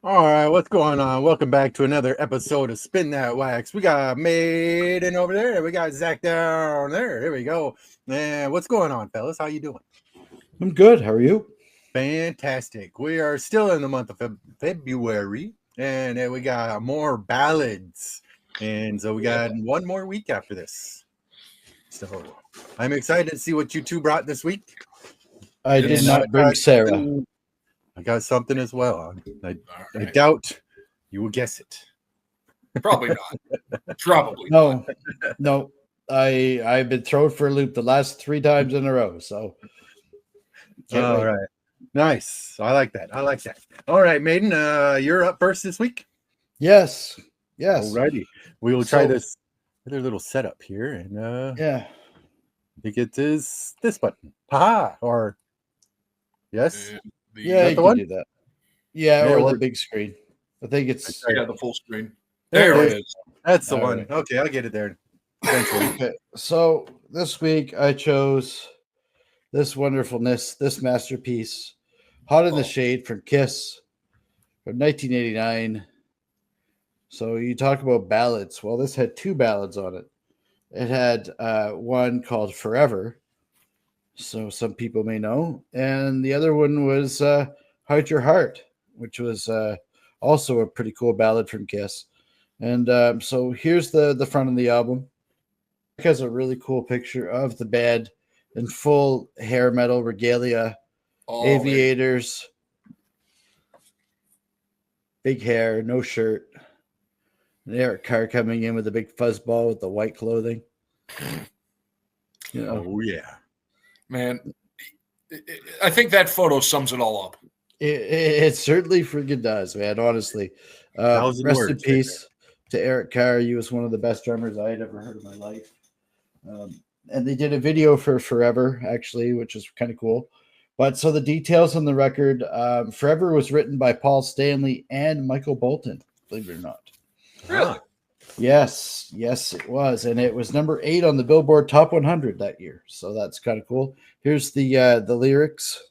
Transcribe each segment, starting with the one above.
All right, what's going on? Welcome back to another episode of Spin That Wax. We got Maiden over there. We got Zach down there. Here we go. And what's going on, fellas? How you doing? I'm good. How are you? Fantastic. We are still in the month of February, and we got more ballads. And so we got one more week after this. So I'm excited to see what you two brought this week. I did not bring Sarah. I got something as well. I doubt you will guess it. Probably not. Probably No, no. I've been thrown for a loop the last 3 times in a row. So, all right, nice. I like that. I like that. All right, Maiden, you're up first this week. yes. Alrighty, we will try this other little setup here, and yeah. I think it is this button. Haha, or yes, Yeah, you the can one? do that. Yeah, Yeah, or the big screen. I think it's the full screen. There There it it is. That's the All one. right. Okay, I'll get it there eventually. okay. So this week I chose this wonderfulness, this masterpiece, "Hot in the Shade" from Kiss, from 1989. So you talk about ballads. Well, this had 2 ballads on it. It had one called "Forever," so some people may know, and the other one was "Hide Your Heart," which was also a pretty cool ballad from Kiss. And so here's the front of the album. It has a really cool picture of the band in full hair metal regalia, aviators, big hair, no shirt. And Eric Carr coming in with a big fuzzball with the white clothing. You know, Oh yeah, man. I think that photo sums it all up. it certainly freaking does, man. Honestly, 1,000 rest in words. peace to Eric Carr. He was one of the best drummers I had ever heard in my life. And they did a video for "Forever," actually, which is kind of cool. But so the details on the record, "Forever" was written by Paul Stanley and Michael Bolton, believe it or not. Really? Yes, it was, and it was number 8 on the Billboard Top 100 that year. So that's kind of cool. Here's the lyrics.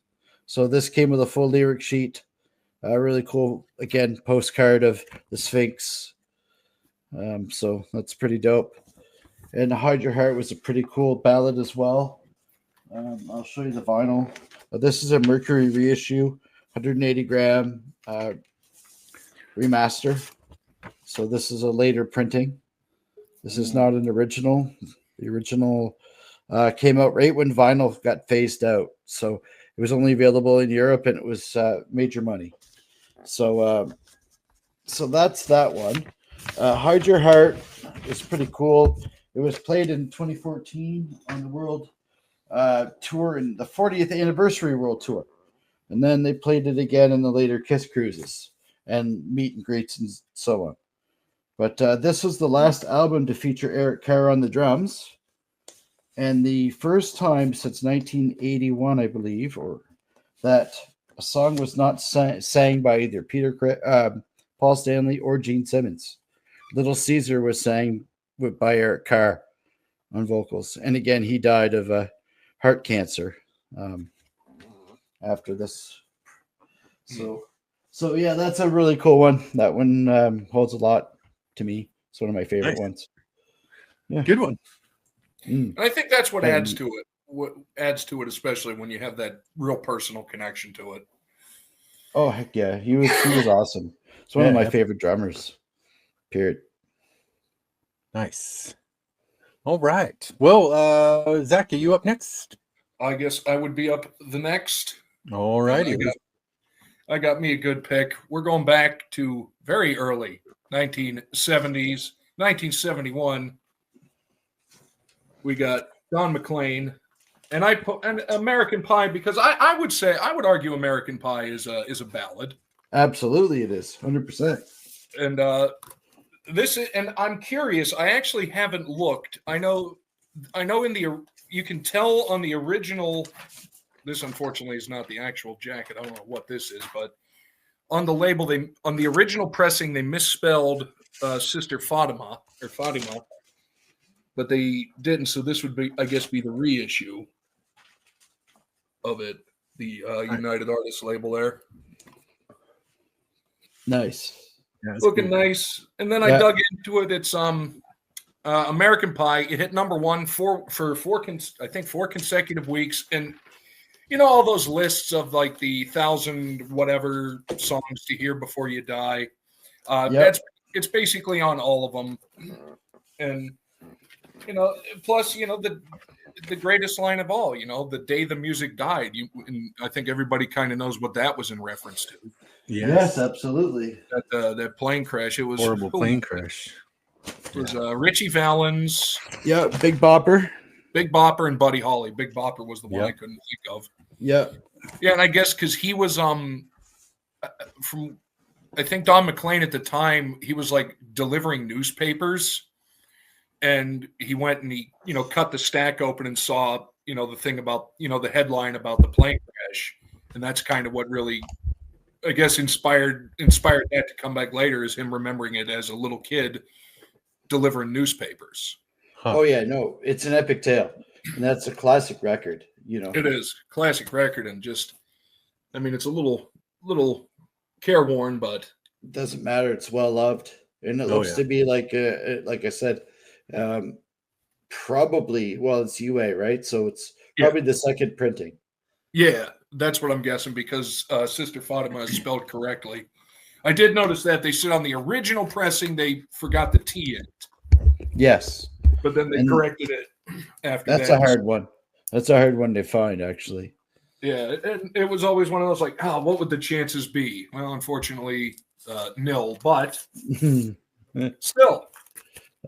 So this came with a full lyric sheet. Really cool. Again, postcard of the Sphinx. So that's pretty dope. And "Hide Your Heart" was a pretty cool ballad as well. I'll show you the vinyl. This is a Mercury reissue, 180 gram remaster. So this is a later printing. This is not an original. The original came out right when vinyl got phased out. So it was only available in Europe, and it was major money. So so that's that one. "Hide Your Heart" is pretty cool. It was played in 2014 on the world tour, in the 40th anniversary world tour. And then they played it again in the later Kiss cruises and meet and greets and so on. But this was the last album to feature Eric Carr on the drums, and the first time since 1981, I believe, or that a song was not sang by either Paul Stanley or Gene Simmons. "Little Caesar" was sang by Eric Carr on vocals, and again, he died of heart cancer after this. So yeah, that's a really cool one. That one holds a lot to me. It's one of my favorite ones. Yeah, good one. And I think that's what adds to it. What adds to it, especially when you have that real personal connection to it. Oh heck yeah, he was awesome. It's one of my favorite drummers. Period. Nice. All right. Well, Zach, are you up next? I guess I would be up the next. All righty. I got me a good pick. We're going back to very early 1970s, 1971. We got Don McLean, and I put an American Pie because I would argue American Pie is a ballad. Absolutely, it is 100%. And and I'm curious. I actually haven't looked. I know you can tell on the original. This unfortunately is not the actual jacket. I don't know what this is, but on the label, on the original pressing, they misspelled Sister Fatima, but they didn't. So this would be, I guess, be the reissue of it, the United Artists label there. Nice. Yeah, it's looking cool. nice. And then I Yeah. dug into it. It's American Pie. It hit number one for four consecutive weeks. And you know all those lists of like the 1,000 whatever songs to hear before you die. Yep. It's basically on all of them. And you know, plus you know the greatest line of all. You know, the day the music died. And I think everybody kind of knows what that was in reference to. Yes, absolutely. That plane crash. It was Horrible plane crash. It was Richie Valens, Yeah, Big Bopper. Big Bopper, and Buddy Holly. Big Bopper was the one I couldn't think of. Yeah. Yeah, and I guess because he was from I think Don McLean at the time, he was like delivering newspapers, and he went and he cut the stack open and saw the thing about the headline about the plane crash, and that's kind of what really I guess inspired that to come back later, is him remembering it as a little kid delivering newspapers. Huh. Oh yeah, no, it's an epic tale, and that's a classic record. It is classic record, and just I mean it's a little careworn, but it doesn't matter. It's well loved, and it looks to be like I said, probably it's UA, right? So it's probably the second printing. Yeah, that's what I'm guessing, because Sister Fatima is spelled correctly. I did notice that they said on the original pressing they forgot the T in it. Yes, but then they corrected it after. That's a hard one. That's a hard one to find, actually. Yeah, it was always one of those like, what would the chances be? Well, unfortunately, nil. But still,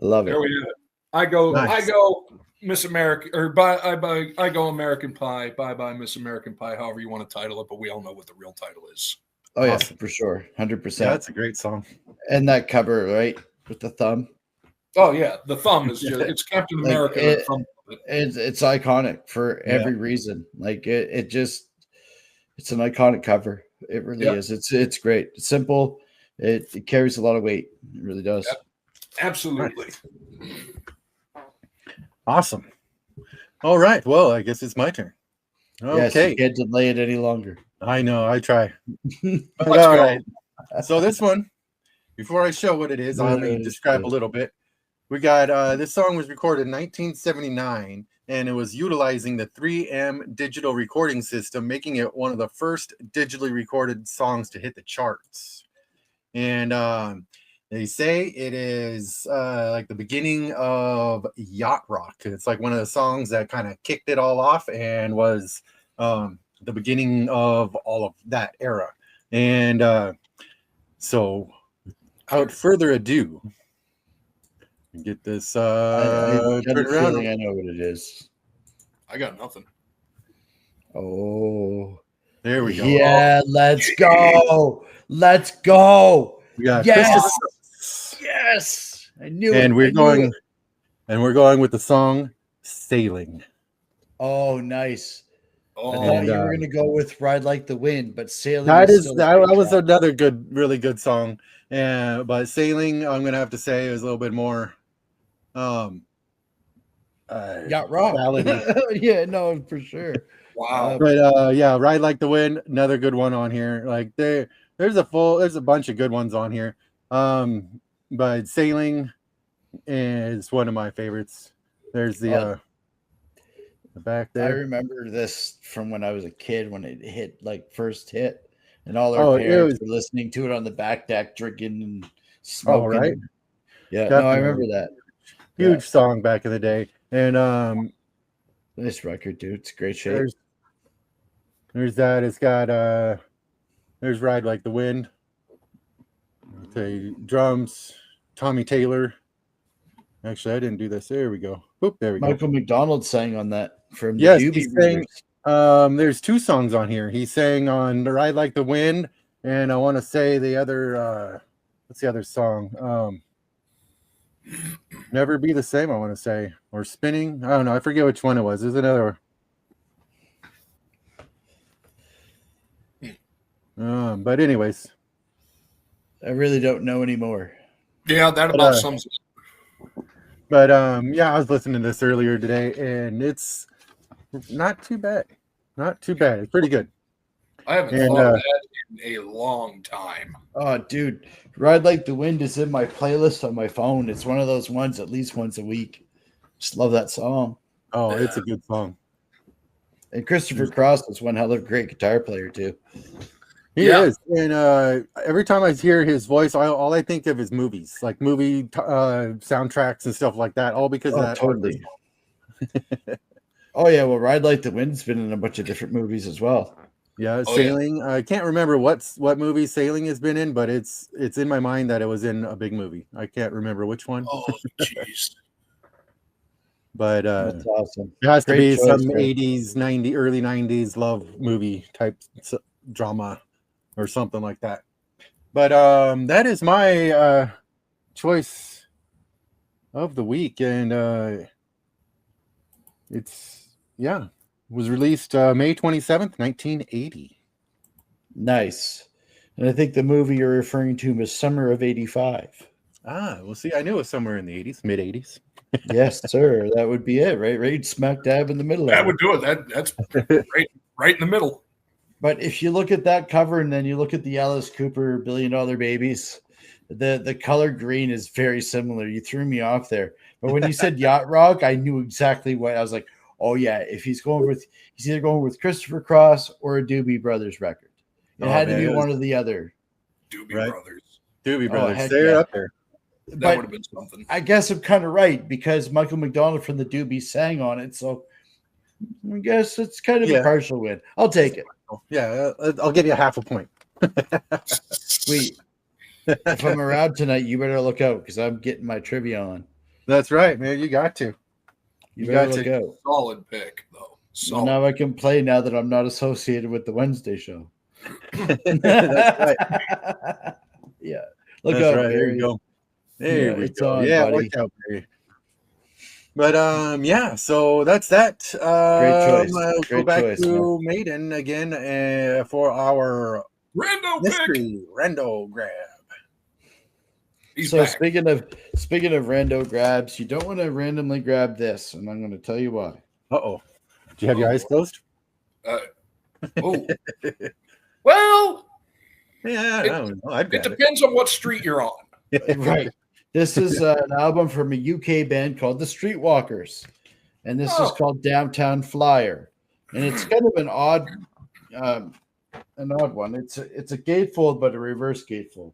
I love it. There we have it. I go Miss America, or I go American Pie. Bye Miss American Pie. However you want to title it, but we all know what the real title is. Oh yeah, for sure, 100%. Yeah, that's a great song. And that cover, right, with the thumb. Oh yeah, the thumb is just—it's Captain America. It's iconic for every reason. Like it's an iconic cover. It really is. It's great. It's simple. It carries a lot of weight. It really does. Yep. Absolutely. Awesome. All right. Well, I guess it's my turn. Okay. Yes, you can't delay it any longer. I know. I try. All right. So this one, before I show what it is, let me describe a little bit. We got this song was recorded in 1979, and it was utilizing the 3M digital recording system, making it one of the first digitally recorded songs to hit the charts. And they say it is like the beginning of yacht rock. It's like one of the songs that kind of kicked it all off and was the beginning of all of that era. And so without further ado, get this I turn around. I know what it is. I got nothing. Oh, there we go. Yeah, let's go. Let's go. We got Yes. I knew and it. we're going with the song Sailing. Oh, nice. Oh, I thought you were gonna go with Ride Like the Wind, but Sailing That was track. another really good song. But Sailing, I'm gonna have to say, is a little bit more yacht rock. Yeah, no, for sure. Wow. But Ride Like the Wind, another good one on here. Like there's a bunch of good ones on here. But Sailing is one of my favorites. There's the back there. I remember this from when I was a kid, when it first hit, and all our parents were listening to it on the back deck, drinking and smoking. Oh, right. Yeah, Definitely. no, I remember that. Huge song back in the day. And this record, dude, it's great shape. There's that. It's got there's Ride Like the Wind. Okay, drums, Tommy Taylor. Actually, I didn't do this. There we go. Oop, there we go. Michael McDonald sang on that from the Doobie Brothers. There's two songs on here. He sang on Ride Like the Wind, and I want to say the other what's the other song? Never Be the Same, I want to say, or Spinning. I don't know. I forget which one it was. There's another. But anyways, I really don't know anymore. Yeah, that about sums it. But I was listening to this earlier today, and it's not too bad. Not too bad. It's pretty good. I haven't thought of that a long time. Oh, dude, Ride Like the Wind is in my playlist on my phone. It's one of those ones at least once a week. Just love that song. Oh, it's a good song. And Christopher Cross is one hell of a great guitar player too. He is, and every time I hear his voice, all I think of is movies, like movie soundtracks and stuff like that. All because of that. Totally. Oh yeah, well, Ride Like the Wind's been in a bunch of different movies as well. Yeah, Sailing. Yeah. I can't remember what movie Sailing has been in, but it's in my mind that it was in a big movie. I can't remember which one. Oh, jeez. But that's awesome. It has Great to be choice, some man. 80s, 90s, early 90s love movie type drama or something like that. But that is my choice of the week, and was released May 27th, 1980. Nice. And I think the movie you're referring to was Summer of '85. Well, see, I knew it was somewhere in the 80s, mid 80s. Yes, sir. That would be it, right? Right smack dab in the middle of it. That would do it. That's right in the middle. But if you look at that cover and then you look at the Alice Cooper $1 Billion Babies, the color green is very similar. You threw me off there. But when you said yacht rock, I knew exactly what I was like. Oh yeah, if he's either going with Christopher Cross or a Doobie Brothers record. It had to be one or the other. Doobie Brothers. Doobie Brothers. They're up there. That would have been something. I guess I'm kind of right because Michael McDonald from the Doobies sang on it. So I guess it's kind of a partial win. I'll take it. Yeah, I'll give you half a point. Sweet. If I'm around tonight, you better look out because I'm getting my trivia on. That's right, man. You got to. You got to go. Solid pick, though. Well, now I can play now that I'm not associated with the Wednesday show. That's right. Yeah. Look That's out, right. Barry. There you go. There we go. On, yeah, buddy. look out, Barry. But so that's that. Great choice. I'll Great go back choice, to Maiden again for our Rando mystery Rando grab. He's so back. speaking of rando grabs, you don't want to randomly grab this, and I'm going to tell you why. Do you have your eyes closed? Oh. Well, yeah, I don't know. It depends on what street you're on. Right. This is an album from a UK band called the Streetwalkers, and this is called Downtown Flyer, and it's kind of an odd one. It's a gatefold, but a reverse gatefold.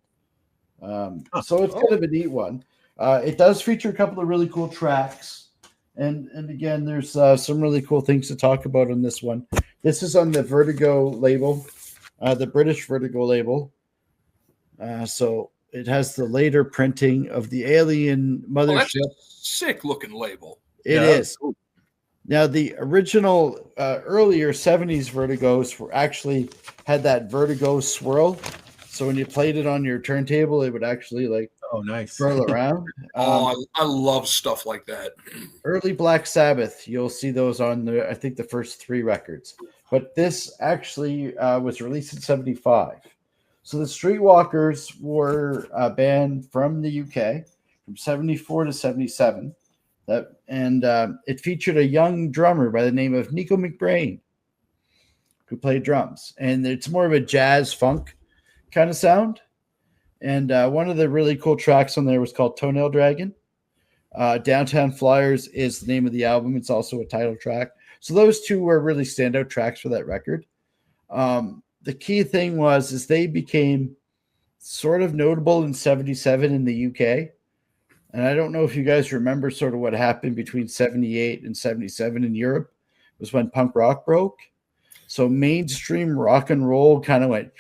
So it's kind of a neat one. It does feature a couple of really cool tracks, and again, there's some really cool things to talk about on this one. This is on the Vertigo label, the British Vertigo label. So it has the later printing of the Alien Mothership. That's a sick looking label. It is. Now, the original earlier 70s Vertigos actually had that Vertigo swirl. So when you played it on your turntable, it would actually nice swirl around. I love stuff like that. Early Black Sabbath, you'll see those on I think the first 3 records. But this actually was released in 75. So the Streetwalkers were a band from the UK from 74 to 77. It featured a young drummer by the name of Nico McBrain who played drums. And it's more of a jazz funk kind of sound. And one of the really cool tracks on there was called Toenail Dragon. Downtown Flyers is the name of the album. It's also a title track. So those two were really standout tracks for that record. The key thing is they became sort of notable in 77 in the UK. And I don't know if you guys remember sort of what happened between 78 and 77 in Europe. It was when punk rock broke. So mainstream rock and roll kind of went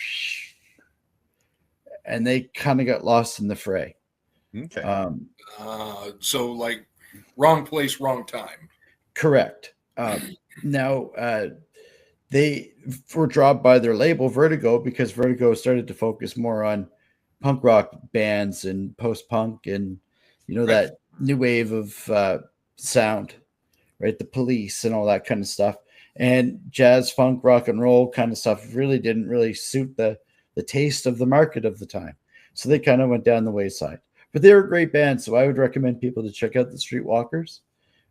and they kind of got lost in the fray. Okay. So like wrong place, wrong time. Correct. Now they were dropped by their label Vertigo because Vertigo started to focus more on punk rock bands and post-punk and that new wave of sound, right? The Police and all that kind of stuff. And jazz, funk, rock and roll kind of stuff didn't really suit the taste of the market of the time. So they kind of went down the wayside. But they were a great band, so I would recommend people to check out the Streetwalkers.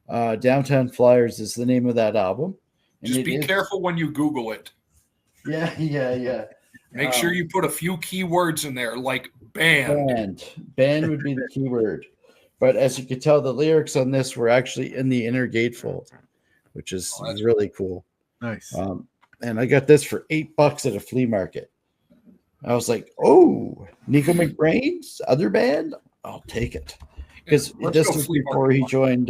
Downtown Flyers is the name of that album. And just be careful when you Google it. Yeah. Make sure you put a few keywords in there, like band. Band would be the keyword. But as you can tell, the lyrics on this were actually in the inner gatefold, which is really cool. Nice. And I got this for $8 at a flea market. I was like, oh, Nico McBrain's other band? I'll take it. Because this was before he joined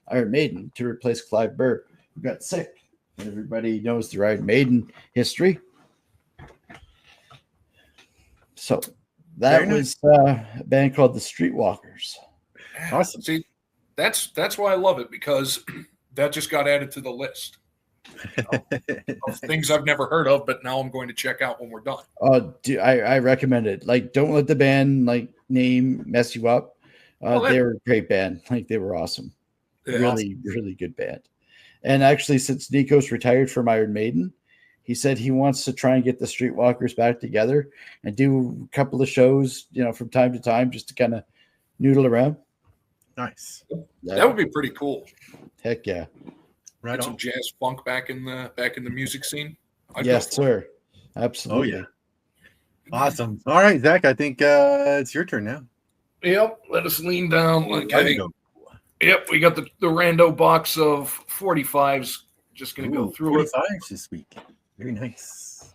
Iron Maiden to replace Clive Burr, who got sick. Everybody knows the Iron Maiden history. So that was a band called the Streetwalkers. Awesome. See, that's why I love it, because that just got added to the list of things I've never heard of, but now I'm going to check out when we're done. Oh, I recommend it. Like, don't let the band name mess you up. They were a great band. Like, they were awesome. Yeah. Really, really good band. And actually, since Nico's retired from Iron Maiden, he said he wants to try and get the Streetwalkers back together and do a couple of shows, from time to time, just to kind of noodle around. Nice. That would be pretty cool. Heck yeah. Right. Get some jazz funk back in the music scene. Yes, sir. Absolutely. Oh yeah. Awesome. All right, Zach. I think it's your turn now. Yep. Let us lean down. Yep. We got the rando box of 45s. Just gonna go through 45s this week. Very nice.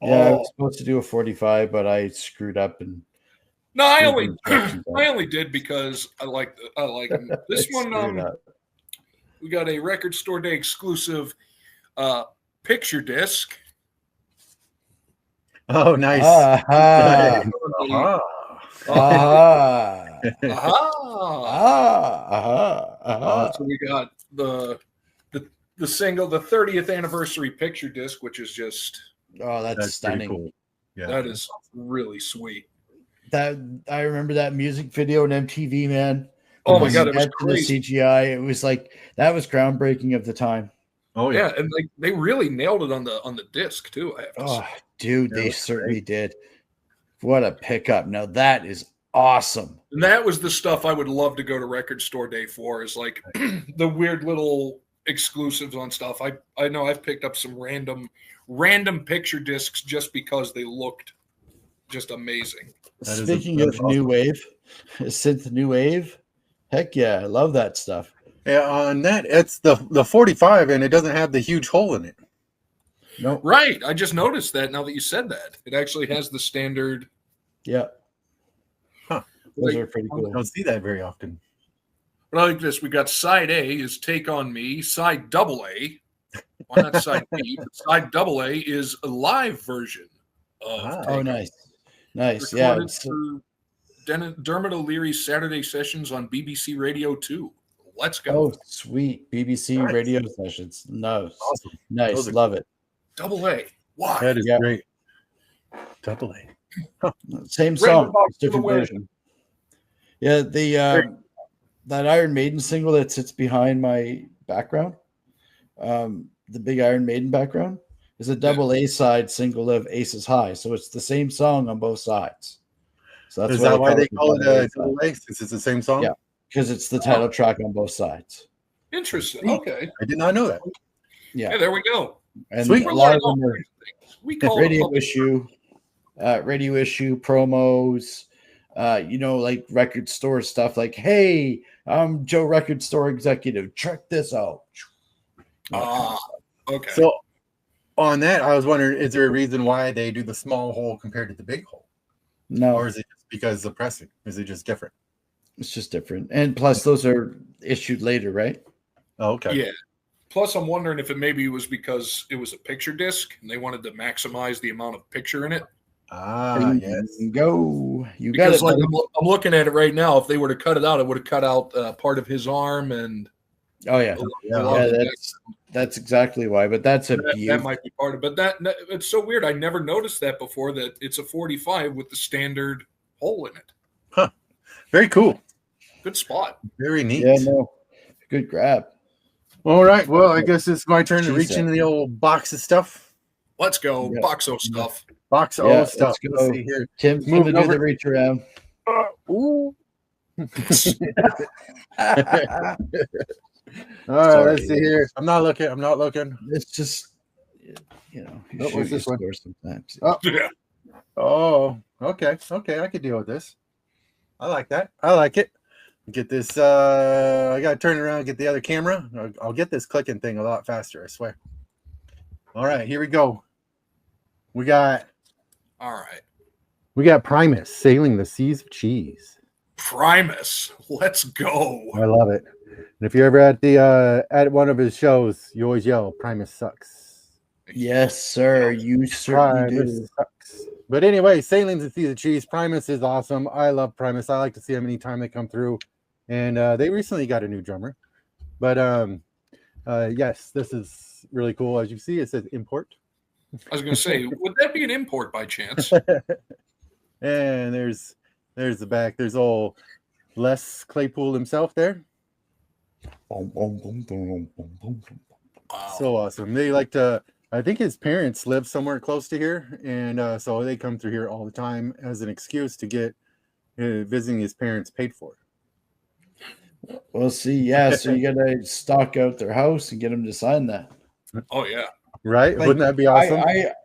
Yeah, I was supposed to do a 45, but I screwed up and. No, I only did because I like them. This one, we got a Record Store Day exclusive picture disc. Oh, nice. So we got the single, the 30th anniversary picture disc, which is just that's stunning. Cool. Yeah, that is really sweet. That I remember that music video on MTV, man. Oh my god, it was crazy. The CGI, it was like that was groundbreaking of the time. Oh yeah, and they really nailed it on the disc too. I have to say. Dude, they certainly did. What a pickup! Now that is awesome. And that was the stuff I would love to go to Record Store Day for. Is like the weird little exclusives on stuff. I know I've picked up some random picture discs just because they looked just amazing. Speaking of new wave, synth new wave, heck yeah, I love that stuff. Yeah, on that, it's the 45, and it doesn't have the huge hole in it. No, right. I just noticed that now that you said that. It actually has the standard. Yeah. Huh. Those are pretty cool. I don't see that very often. But I like this. We got side A is Take On Me. Side double A. Well, not side B, but side double A is a live version of Take nice. Nice. Recorded through Dermot O'Leary's Saturday sessions on BBC Radio 2. Let's go. Oh, sweet. BBC radio sessions. No. Awesome. Nice. Love it. Double A. Why? That is great. Double A. Huh. Same song, different version. Yeah, that Iron Maiden single that sits behind my background, the big Iron Maiden background, is a double A side single of Aces High. So it's the same song on both sides. So that's why they call it a double A, since it's the same song? Yeah, because it's the title track on both sides. Interesting. Okay. I did not know that. Yeah. Hey, there we go. And a lot of them are radio issue promos, like record store stuff, like, hey, I'm Joe Record Store Executive. Check this out. Okay. So on that, I was wondering, is there a reason why they do the small hole compared to the big hole? No. Or is it just because of the pressing? Is it just different? It's just different. And plus, those are issued later, right? Oh, okay. Yeah. Plus, I'm wondering if it maybe was because it was a picture disc and they wanted to maximize the amount of picture in it. Yes. Go. You got it. Like, I'm looking at it right now. If they were to cut it out, it would have cut out part of his arm and. Oh yeah, that's exactly why. But that's that might be part of it. But that it's so weird. I never noticed that before. That it's a 45 with the standard hole in it. Huh. Very cool. Good spot. Very neat. Yeah. No. Good grab. All right. Well, I guess it's my turn to reach into the old box of stuff. Let's go. Yeah. Box of stuff. Box of stuff. Let's see here. Tim's moving to do the reach around. Ooh. All right, let's see here. I'm not looking. It's just you Oh, shoot what's your this one? score sometimes. Oh. Yeah. Oh, okay. Okay, I could deal with this. I like that. I like it. Get this. I got to turn around and get the other camera. I'll get this clicking thing a lot faster, I swear. All right, here we go. We got All right. Primus sailing the seas of cheese. Primus. Let's go. I love it. And if you're ever at one of his shows, you always yell, "Primus sucks." Yes, sir. You certainly do. Sucks. But anyway, sailing the seas of cheese. Primus is awesome. I love Primus. I like to see them anytime they come through. And they recently got a new drummer. But yes, this is really cool. As you see, it says import. I was going to say, would that be an import by chance? And there's the back. There's old Les Claypool himself there. Wow. So awesome. They like to. I think his parents live somewhere close to here, and so they come through here all the time as an excuse to get visiting his parents paid for. Well, see, yeah. So you got to stock out their house and get them to sign that. Oh, yeah. Right? Like, Wouldn't that be awesome?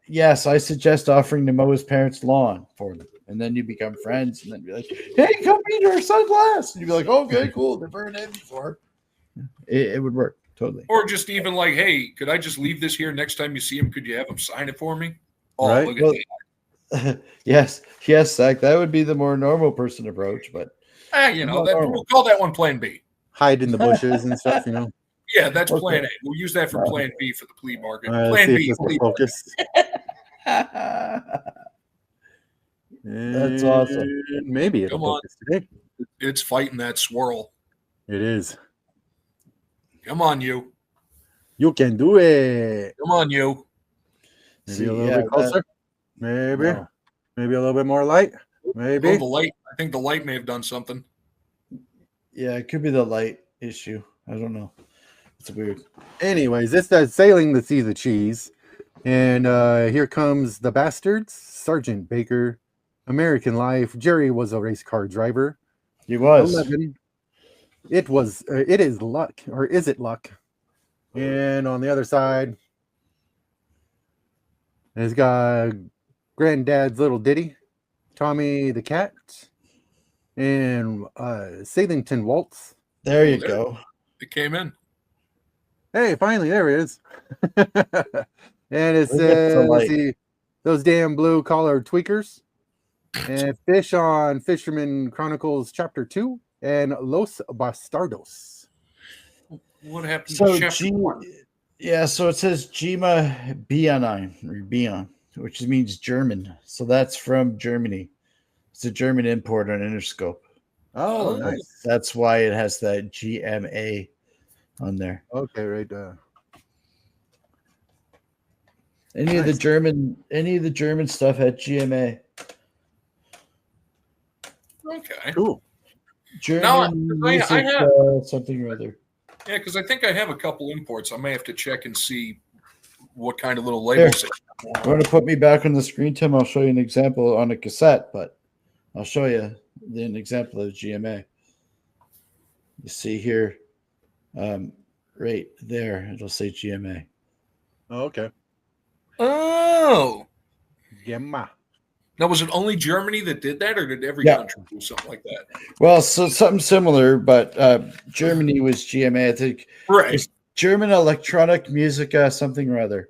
Yes, I suggest offering to mow his parents' lawn for them, and then you become friends, and then be like, "Hey, come meet our sunglass," and you'd be like, "Okay, cool. Never heard that before." It would work totally. Or just even like, hey, could I just leave this here next time you see him? Could you have him sign it for me? Oh, Right. look at Well, that. yes, Zach. That would be the more normal person approach, but We'll call that one Plan B. Hide in the bushes and stuff, Yeah, that's Okay. Plan A. We'll use that for Plan B for the plea bargain. Let's Plan see B. if this Plea will focus. That's awesome. And maybe it'll Come on. focus today. It's fighting that swirl. It is. Come on, you. You can do it. Come on, you. Maybe a little bit closer. Maybe. No. Maybe a little bit more light. Maybe. Oh, the light. I think the light may have done something. Yeah, it could be the light issue. I don't know. It's weird. Anyways, this is Sailing the Seas of Cheese. And here comes the Bastards, Sergeant Baker, American Life. Jerry was a race car driver. He was. 11. It is luck, or is it luck? And on the other side, it's got Granddad's Little Ditty, Tommy the Cat, and Sailington Waltz. There you go. It came in. Hey, finally, there it is. And it Look at the says, light. see, those damn blue collar tweakers, and Fish on Fisherman Chronicles Chapter 2, and Los Bastardos. What happened So to Chapter 1? so it says Gima Bion, which means German. So that's from Germany. It's a German import on Interscope. Oh, Oh. nice. That's why it has that GMA on there. Okay, right. Any of the Nice. German stuff had GMA. Okay. Cool. German I music, have- something or other. Yeah, because I think I have a couple imports. I may have to check and see what kind of little labels. You want to put me back on the screen, Tim? I'll show you an example on a cassette, but I'll show you an example of GMA. You see here, right there, it'll say GMA. Oh, okay. Oh. Gemma. Now, was it only Germany that did that, or did every Yeah. country do something like that? Well, so something similar, but Germany was GMA. I think Right. it's German Electronic Musica, something or other.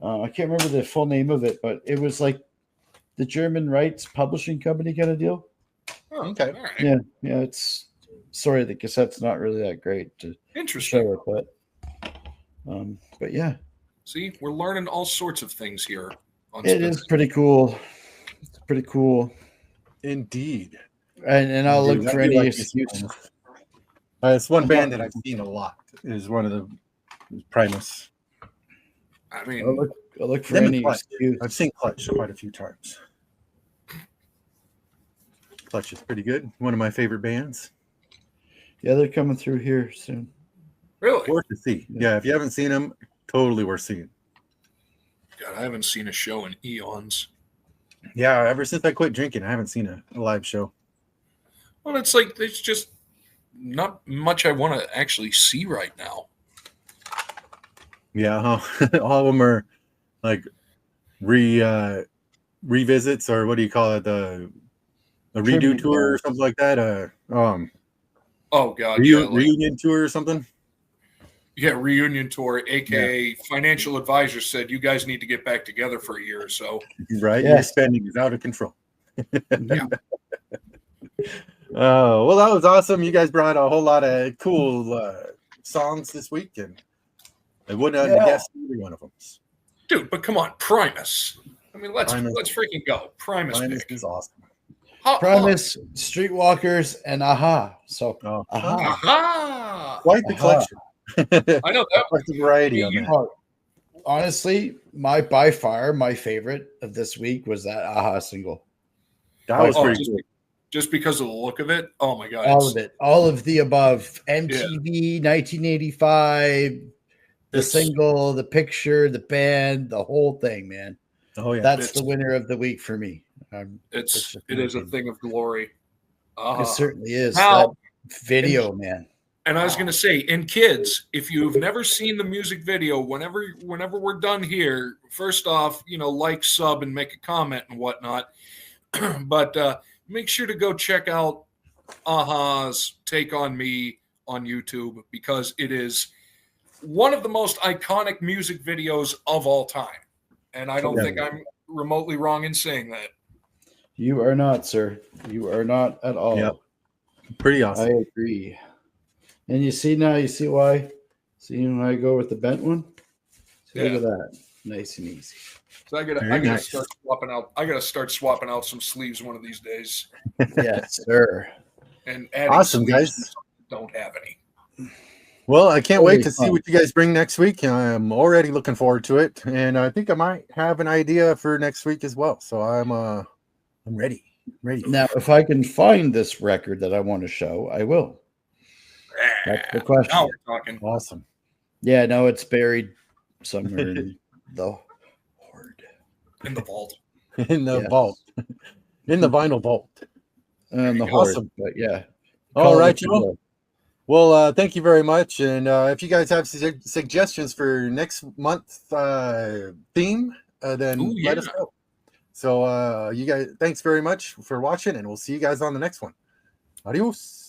I can't remember the full name of it, but it was like the German rights publishing company kind of deal. Oh, Okay. All right. Yeah, it's sorry, the cassette's not really that great to Interesting. show it, but yeah, See, we're learning all sorts of things here. On it is pretty cool. It's pretty cool, Indeed. and I'll Indeed. look I for do any like excuse. these ones. It's one band that I've seen a lot. Is one of the Primus. I mean, I'll look for Them and any Clutch. excuse. I've seen Clutch quite a few times. Clutch is pretty good. One of my favorite bands. Yeah, they're coming through here soon. really? Worth to see. Yeah, if you haven't seen them, totally worth seeing. God, I haven't seen a show in eons. Yeah, ever since I quit drinking, I haven't seen a live show. Well, it's like there's just not much I want to actually see right now. Yeah, huh? All of them are like revisits, or what do you call it, the redo Tribute tour or band. something like that, Oh God, yeah, like reunion tour or something. yeah, reunion tour, Yeah, aka financial advisor said you guys need to get back together for a year or so. right. Your Yes. spending is out of control. Yeah. Oh, well, that was awesome. You guys brought a whole lot of cool songs this week, and I wouldn't have Yeah. guessed either one of them. Dude, but come on, Primus. I mean, let's Primus. freaking go. Primus Primus pick. is awesome. Primus, Streetwalkers, and Aha. So, Oh, Aha. Aha! quite the collection. I know that. Quite the variety I on mean, that. Oh, honestly, by far my favorite of this week was that Aha single. That was Oh, pretty cool. just because of the look of it. Oh my God. All of it, all of the above. MTV, 1985, the It's- single, the picture, the band, the whole thing, man. Oh yeah, That's the winner of the week for me. it just is a amazing. thing of glory. It certainly is. Now- That video, man. And I was going to say, and kids, if you've never seen the music video, whenever we're done here, first off, like, sub, and make a comment and whatnot. But make sure to go check out Aha's Take on Me on YouTube, because it is one of the most iconic music videos of all time. And I don't Yeah. think I'm remotely wrong in saying that. You are not, sir. You are not at all. Yep. Pretty I awesome. agree. And you see why? See when I go with the bent one? See, Yeah. look at that. Nice and easy. So I gotta nice. start swapping out. I gotta start swapping out some sleeves one of these days, Yes, sir. and adding Awesome, sleeves guys. that don't have any. Well, I can't wait Totally to see fun. what you guys bring next week. I'm already looking forward to it, and I think I might have an idea for next week as well. So I'm ready. Ready. Now, if I can find this record that I want to show, I will. That's the question. Now we're talking. Awesome. Yeah, no, it's buried somewhere in the hoard. In the vault. In the Yes. vault. In the vinyl vault. And the hoard. Awesome. But yeah. All Call it right, what you Joe. will. Well, thank you very much. And if you guys have suggestions for next month's theme, then Ooh, let us yeah. know. So you guys, thanks very much for watching, and we'll see you guys on the next one. Adios.